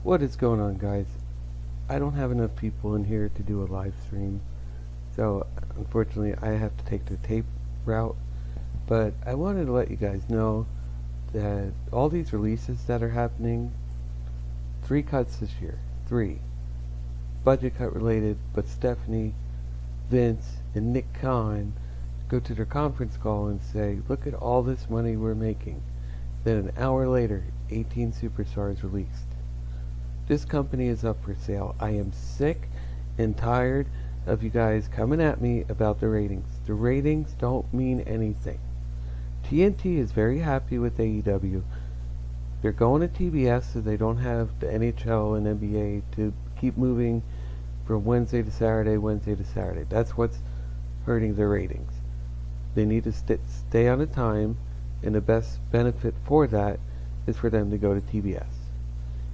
What is going on, guys? I don't have enough people in here to do a live stream, so unfortunately I have to take the tape route. But I wanted to let you guys know that all these releases that are happening, 3 cuts this year, 3. Budget cut related, but Stephanie, Vince, and Nick Khan go to their conference call and say, look at all this money we're making. Then an hour later, 18 superstars released. This company is up for sale. I am sick and tired of you guys coming at me about the ratings. The ratings don't mean anything. TNT is very happy with AEW. They're going to TBS so they don't have the NHL and NBA to keep moving from Wednesday to Saturday, Wednesday to Saturday. That's what's hurting their ratings. They need to stay on a time, and the best benefit for that is for them to go to TBS.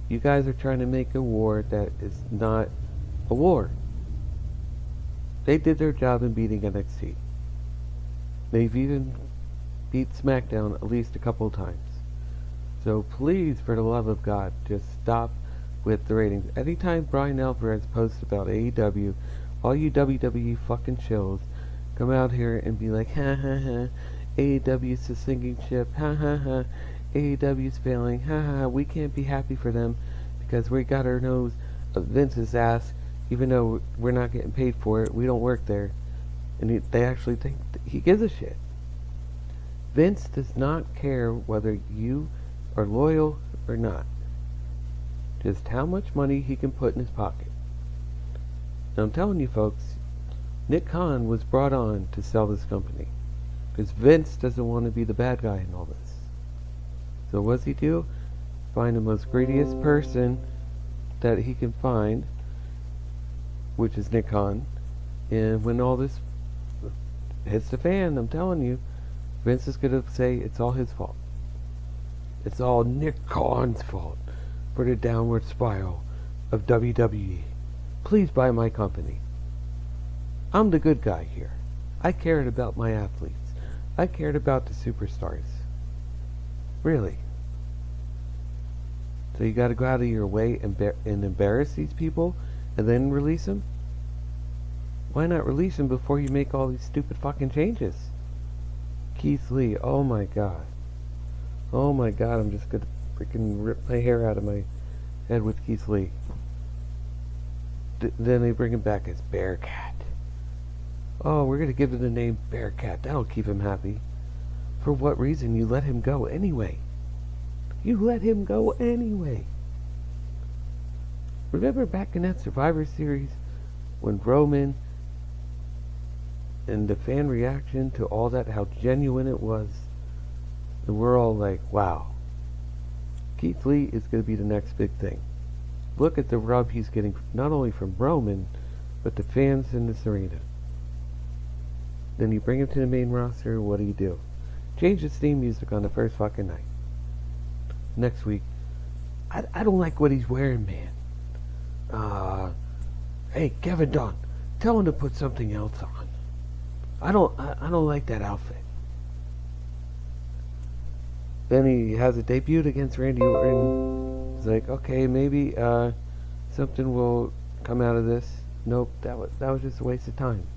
You guys are trying to make a war that is not a war. They did their job in beating NXT. They've even beat SmackDown at least a couple of times. So please, for the love of God, just stop with the ratings. Anytime Brian Alvarez posts about AEW, all you WWE fucking chills come out here and be like, ha ha ha, AEW's a sinking ship, ha ha ha, AEW's failing, ha ha ha, we can't be happy for them because we got our nose up Vince's ass, even though we're not getting paid for it, we don't work there. And they actually think he gives a shit. Vince does not care whether you are loyal or not. Just how much money he can put in his pocket. Now I'm telling you folks, Nick Khan was brought on to sell this company. Because Vince doesn't want to be the bad guy in all this. So what does he do? Find the most greediest person that he can find, which is Nick Khan. And when all this hits the fan, I'm telling you, Vince is going to say it's all his fault. It's all Nick Khan's fault for the downward spiral of WWE. Please buy my company. I'm the good guy here. I cared about my athletes. I cared about the superstars. Really. So you gotta go out of your way and embarrass these people and then release them? Why not release them before you make all these stupid fucking changes? Keith Lee, oh my god. Oh my god, I'm just gonna freaking rip my hair out of my head with Keith Lee. Then they bring him back as Bearcat. Oh, we're gonna give him the name Bearcat. That'll keep him happy. For what reason? You let him go anyway. You let him go anyway. Remember back in that Survivor Series when Roman and the fan reaction to all that, how genuine it was, and we're all like, wow, Keith Lee is going to be the next big thing. Look at the rub he's getting not only from Roman, but the fans in this arena. Then you bring him to the main roster, what do? Change the theme music on the first fucking night. Next week, I don't like what he's wearing, man. Hey, Kevin Dunn, tell him to put something else on. I don't like that outfit. Then he has a debut against Randy Orton. He's like, okay, maybe something will come out of this. Nope, that was just a waste of time.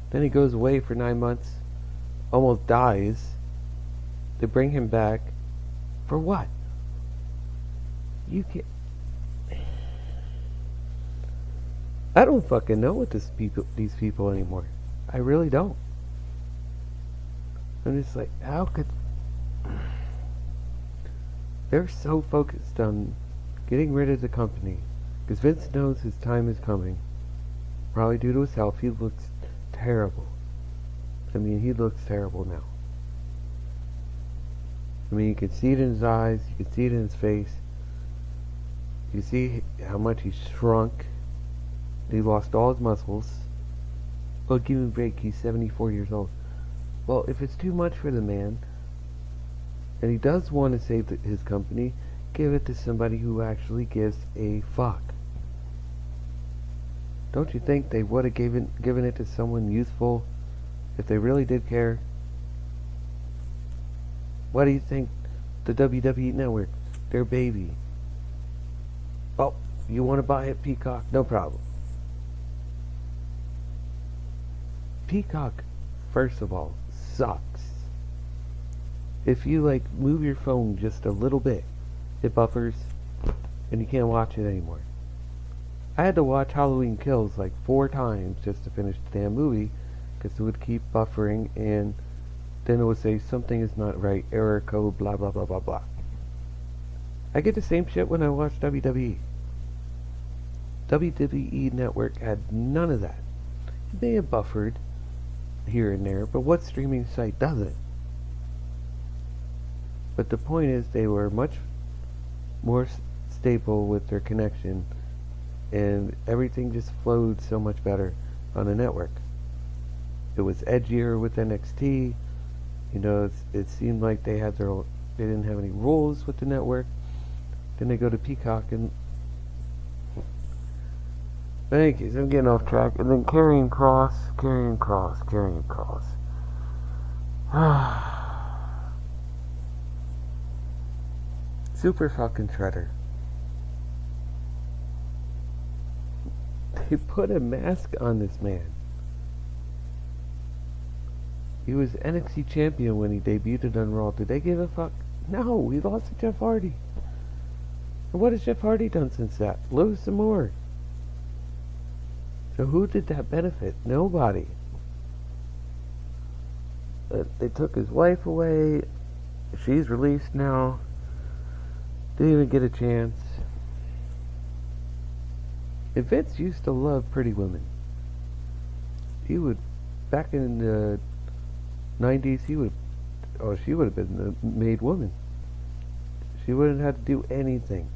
Then he goes away for 9 months, almost dies. They bring him back. For what? You can't... I don't fucking know what these people anymore. I really don't. I'm just like, how could... They're so focused on getting rid of the company because Vince knows his time is coming. Probably due to his health, he looks terrible. I mean, he looks terrible now. I mean, you can see it in his eyes, you can see it in his face. You see how much he's shrunk. He lost all his muscles. Well, give him a break, he's 74 years old. Well, if it's too much for the man, and he does want to save his company, give it to somebody who actually gives a fuck. Don't you think they would have given it to someone useful if they really did care? What do you think the WWE Network, their baby, You want to buy it, Peacock? No problem. Peacock, first of all, sucks. If you move your phone just a little bit, it buffers and you can't watch it anymore. I had to watch Halloween Kills 4 times just to finish the damn movie because it would keep buffering, and then it would say something is not right, error code, blah blah blah blah blah. I get the same shit when I watch WWE. WWE Network had none of that. It may have buffered here and there, but what streaming site doesn't? But the point is, they were much more stable with their connection, and everything just flowed so much better on the network. It was edgier with NXT. It seemed like they didn't have any rules with the network. Then they go to Peacock and thank you. So I'm getting off track. And then Karrion Kross. Super fucking shredder. They put a mask on this man. He was NXT champion when he debuted on Raw. Did they give a fuck? No, he lost to Jeff Hardy. And what has Jeff Hardy done since that? Lose some more. So who did that benefit? Nobody. They took his wife away. She's released now. Didn't even get a chance. And Vince used to love pretty women. He would, back in the 90s, she would have been the maid woman. She wouldn't have to do anything.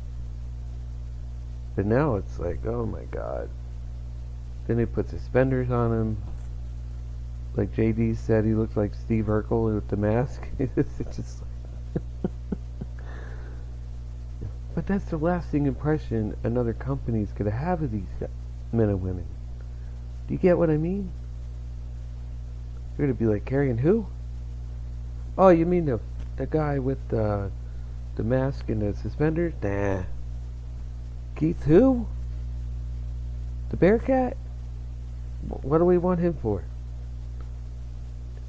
But now it's oh my god. Then they put suspenders on him. Like JD said, he looked like Steve Urkel with the mask. It's just but that's the lasting impression another company's gonna have of these men and women. Do you get what I mean? They're gonna be like, Karrion who? Oh, you mean the guy with the mask and the suspenders? Nah. Keith who? The Bearcat? What do we want him for?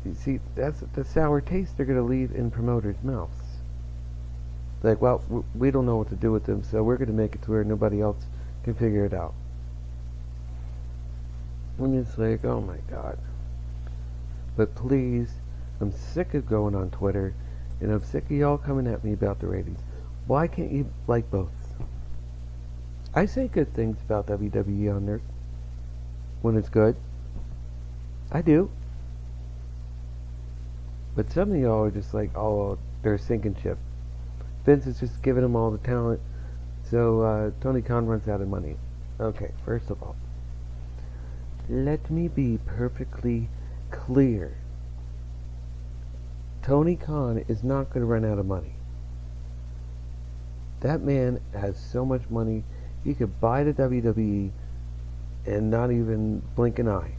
You see, that's the sour taste they're going to leave in promoters' mouths. Well, we don't know what to do with them, so we're going to make it to where nobody else can figure it out. And it's oh my god. But please, I'm sick of going on Twitter, and I'm sick of y'all coming at me about the ratings. Why can't you like both? I say good things about WWE on there when it's good. I do. But some of y'all are just oh, they're a sinking ship. Vince is just giving them all the talent, so Tony Khan runs out of money. Okay, first of all, let me be perfectly clear. Tony Khan is not going to run out of money. That man has so much money, he could buy the WWE and not even blink an eye.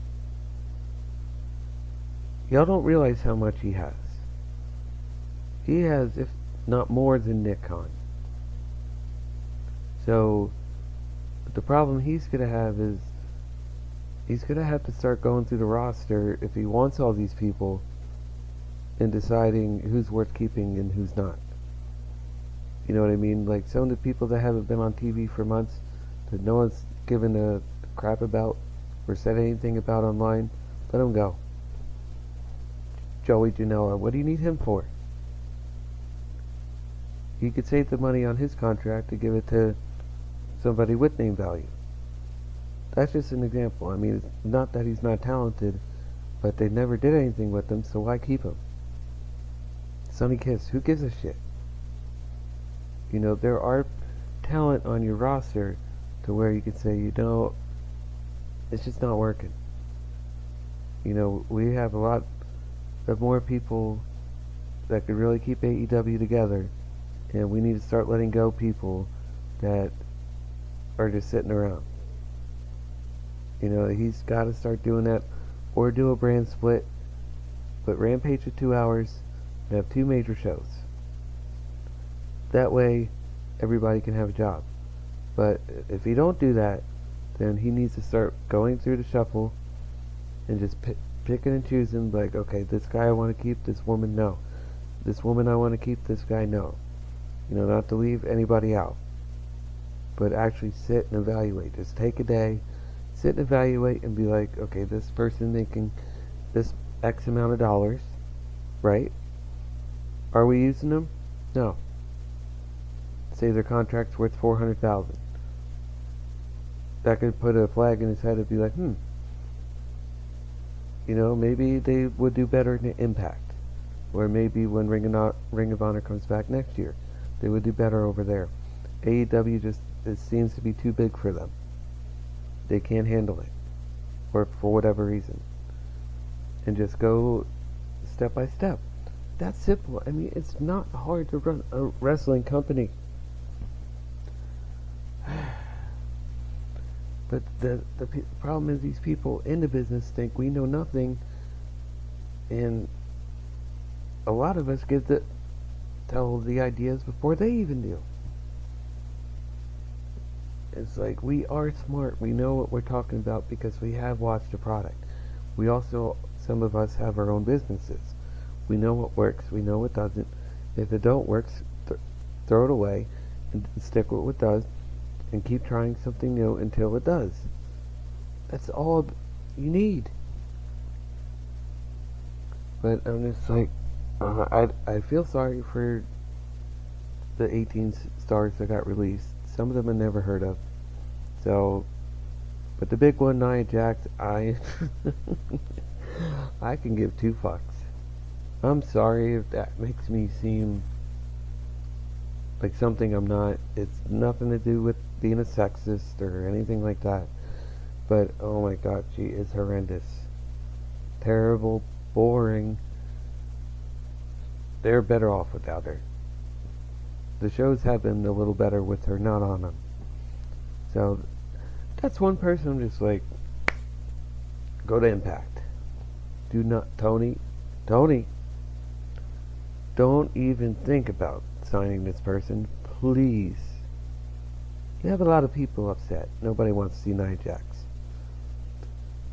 Y'all don't realize how much he has. He has, if not more than Nick Khan. So, the problem he's going to have is he's going to have to start going through the roster if he wants all these people and deciding who's worth keeping and who's not. You know what I mean? Some of the people that haven't been on TV for months, that no one's given a crap about or said anything about online, let them go. Joey Janela, what do you need him for? He could save the money on his contract to give it to somebody with name value. That's just an example. I mean, it's not that he's not talented, but they never did anything with him, so why keep him? Sonny Kiss, who gives a shit? There are talent on your roster to where you could say, it's just not working. We have a lot of more people that could really keep AEW together, and we need to start letting go people that are just sitting around. He's got to start doing that, or do a brand split, put Rampage at 2 hours, and have 2 major shows. That way, everybody can have a job. But if he don't do that, then he needs to start going through the shuffle and just picking and choosing. Like, okay, this guy I want to keep, this woman no, this woman I want to keep, this guy no. Not to leave anybody out, but actually sit and evaluate. Just take a day, sit and evaluate, and be like, okay, this person making this X amount of dollars, right? Are we using them? No. Say their contract's worth $400,000. That could put a flag in his head and be like, maybe they would do better in Impact, or maybe when Ring of Honor comes back next year, they would do better over there. AEW just it seems to be too big for them. They can't handle it, or for whatever reason. And just go step by step. That's simple. I mean, it's not hard to run a wrestling company. But the problem is these people in the business think we know nothing, and a lot of us tell the ideas before they even do. It's like we are smart. We know what we're talking about because we have watched the product. We also, some of us have our own businesses. We know what works. We know what doesn't. If it don't work, throw it away and stick with what does, and keep trying something new until it does. That's all you need. But I'm just like, I feel sorry for the 18 stars that got released. Some of them I never heard of. So, but the big one, Nia Jax, I can give two fucks. I'm sorry if that makes me seem like something I'm not. It's nothing to do with being a sexist or anything like that. But oh my god, she is horrendous. Terrible, boring. They're better off without her. The shows have been a little better with her not on them. So that's one person I'm just like, go to Impact. Do not, Tony, don't even think about signing this person, please. You have a lot of people upset. Nobody wants to see Nia Jax.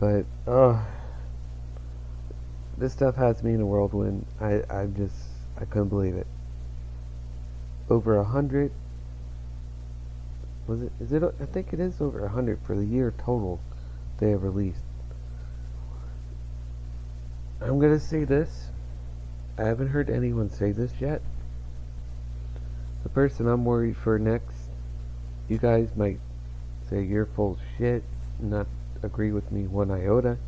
But, this stuff has me in a whirlwind. I couldn't believe it. Over 100, I think it is over 100 for the year total they have released. I'm gonna say this. I haven't heard anyone say this yet. The person I'm worried for next, you guys might say you're full of shit, not agree with me one iota.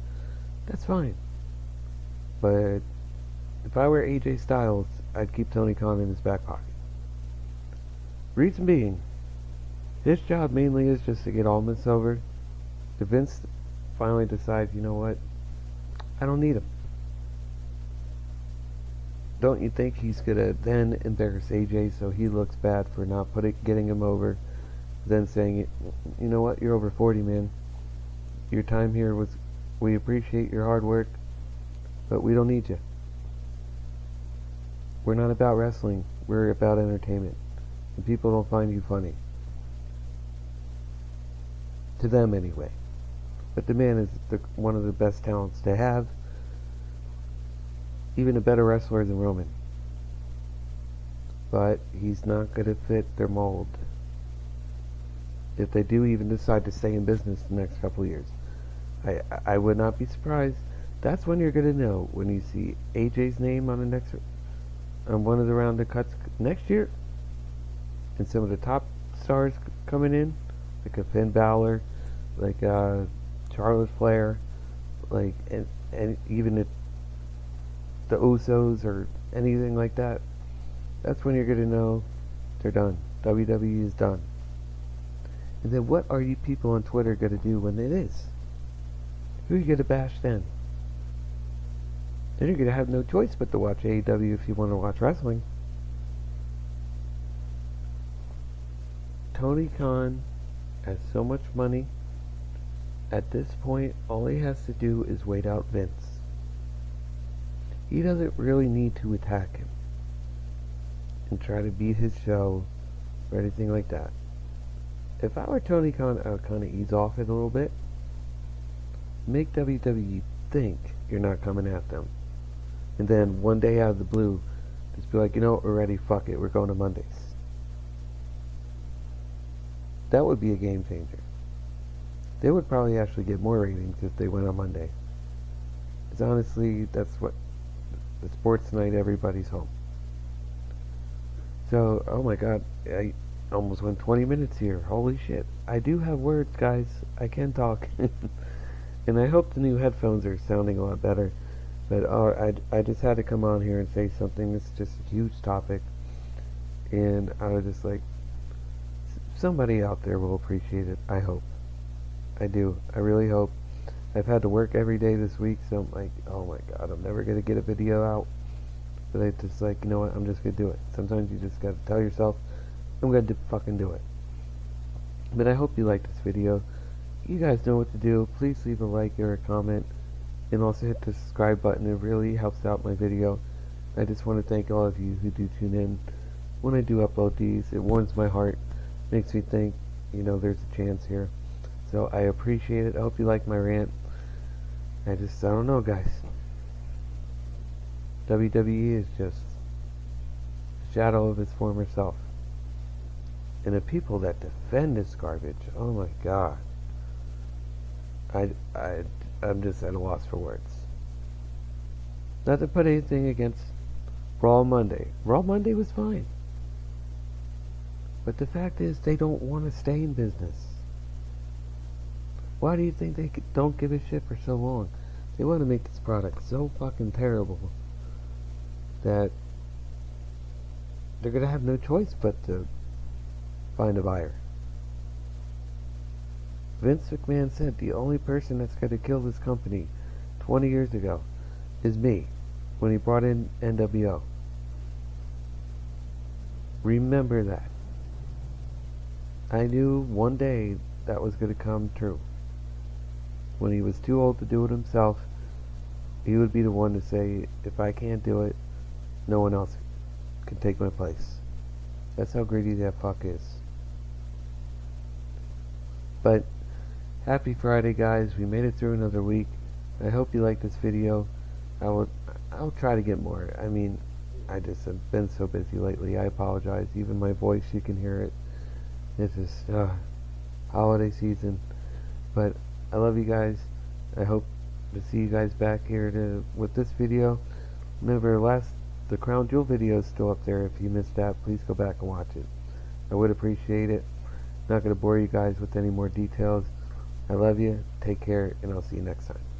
That's fine. But if I were AJ Styles, I'd keep Tony Khan in his back pocket. Reason being, his job mainly is just to get Almas over. If Vince finally decides, you know what, I don't need him. Don't you think he's gonna then embarrass AJ so he looks bad for not getting him over? Then saying, you know what, you're over 40, man. Your time here was, we appreciate your hard work, but we don't need you. We're not about wrestling. We're about entertainment. And people don't find you funny. To them, anyway. But the man is one of the best talents to have. Even a better wrestler than Roman. But he's not going to fit their mold. If they do even decide to stay in business the next couple of years. I would not be surprised. That's when you're going to know. When you see AJ's name on one of the round of cuts next year. And some of the top stars coming in. Like a Finn Balor. Like Charlotte Flair. Like, and even the Usos or anything like that. That's when you're going to know they're done. WWE is done. And then what are you people on Twitter going to do when it is? Who are you going to bash then? Then you're going to have no choice but to watch AEW if you want to watch wrestling. Tony Khan has so much money. At this point, all he has to do is wait out Vince. He doesn't really need to attack him and try to beat his show or anything like that. If I were Tony Khan, I would kind of ease off it a little bit. Make WWE think you're not coming at them. And then one day out of the blue, just be like, you know what, we're ready, fuck it, we're going to Mondays. That would be a game changer. They would probably actually get more ratings if they went on Monday. Because honestly, that's what the sports night, everybody's home. So, oh my god, I almost went 20 minutes here. Holy shit. I do have words, guys. I can talk. And I hope the new headphones are sounding a lot better. But I just had to come on here and say something. It's just a huge topic. And I was just like, somebody out there will appreciate it. I hope. I do. I really hope. I've had to work every day this week, so I'm like, oh my god, I'm never going to get a video out. But I just like, you know what, I'm just going to do it. Sometimes you just got to tell yourself, I'm going to fucking do it. But I hope you like this video. You guys know what to do. Please leave a like or a comment. And also hit the subscribe button. It really helps out my video. I just want to thank all of you who do tune in. When I do upload these, it warms my heart. Makes me think, you know, there's a chance here. So I appreciate it. I hope you like my rant. I don't know, guys. WWE is just a shadow of its former self. And the people that defend this garbage, oh my god. I'm just at a loss for words. Not to put anything against Raw Monday. Raw Monday was fine. But the fact is, they don't want to stay in business. Why do you think they don't give a shit for so long? They want to make this product so fucking terrible that they're going to have no choice but to find a buyer. Vince McMahon said the only person that's going to kill this company 20 years ago is me when he brought in NWO. Remember that. I knew one day that was going to come true. When he was too old to do it himself, he would be the one to say, if I can't do it, no one else can take my place. That's how greedy that fuck is. But happy Friday, guys. We made it through another week. I hope you like this video. I'll try to get more. I mean, I just have been so busy lately. I apologize. Even my voice, you can hear it. It's just holiday season. But I love you guys. I hope to see you guys back here with this video. Remember, the Crown Jewel video is still up there. If you missed that, please go back and watch it. I would appreciate it. Not going to bore you guys with any more details. I love you. Take care, and I'll see you next time.